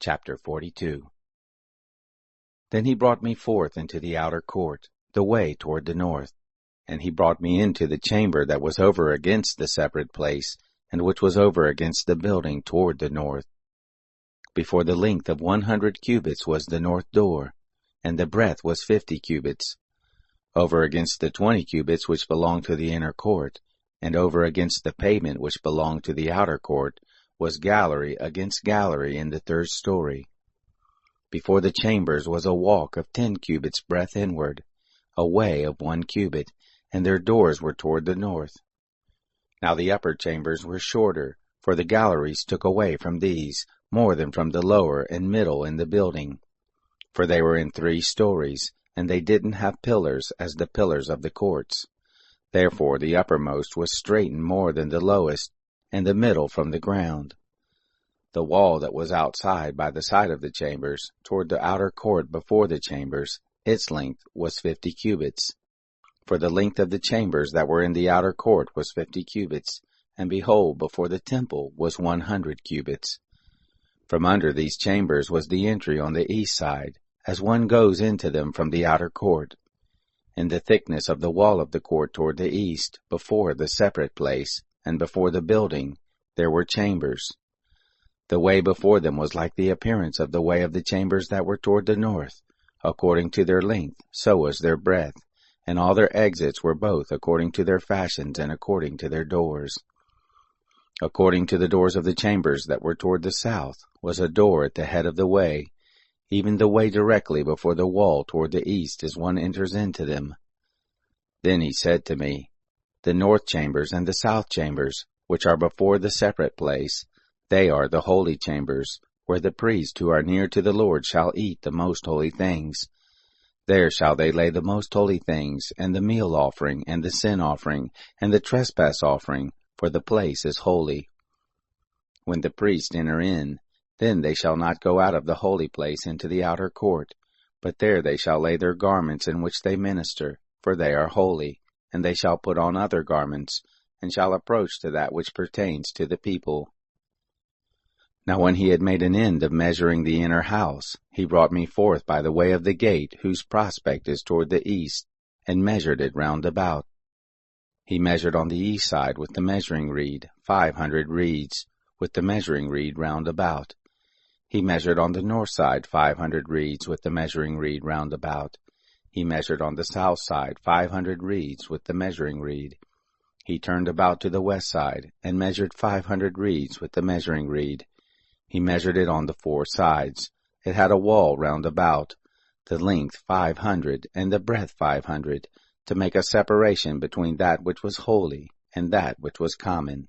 Chapter 42. Then he brought me forth into the outer court, the way toward the north. And he brought me into the chamber that was over against the separate place, and which was over against the building toward the north. Before the length of 100 cubits was the north door, and the breadth was 50 cubits. Over against the 20 cubits which belonged to the inner court, and over against the pavement which belonged to the outer court, was gallery against gallery in the third story. Before the chambers was a walk of 10 cubits breadth inward, a way of 1 cubit, and their doors were toward the north. Now the upper chambers were shorter, for the galleries took away from these more than from the lower and middle in the building. For they were in 3 stories, and they didn't have pillars as the pillars of the courts. Therefore the uppermost was straitened more than the lowest, and the middle from the ground. The wall that was outside by the side of the chambers, toward the outer court before the chambers, its length was 50 cubits. For the length of the chambers that were in the outer court was 50 cubits, and behold, before the temple was 100 cubits. From under these chambers was the entry on the east side, as one goes into them from the outer court. In the thickness of the wall of the court toward the east, before the separate place, and before the building, there were chambers. The way before them was like the appearance of the way of the chambers that were toward the north. According to their length, so was their breadth, and all their exits were both according to their fashions and according to their doors. According to the doors of the chambers that were toward the south, was a door at the head of the way, even the way directly before the wall toward the east as one enters into them. Then he said to me, The north chambers and the south chambers, which are before the separate place, they are the holy chambers, where the priests who are near to the Lord shall eat the most holy things. There shall they lay the most holy things, and the meal offering, and the sin offering, and the trespass offering, for the place is holy. When the priests enter in, then they shall not go out of the holy place into the outer court, but there they shall lay their garments in which they minister, for they are holy, and they shall put on other garments, and shall approach to that which pertains to the people. Now when he had made an end of measuring the inner house, he brought me forth by the way of the gate, whose prospect is toward the east, and measured it round about. He measured on the east side with the measuring reed 500 reeds, with the measuring reed round about. He measured on the north side 500 reeds with the measuring reed round about. He measured on the south side 500 reeds with the measuring reed. He turned about to the west side, and measured 500 reeds with the measuring reed. He measured it on the 4 sides. It had a wall round about, the length 500, and the breadth 500, to make a separation between that which was holy and that which was common.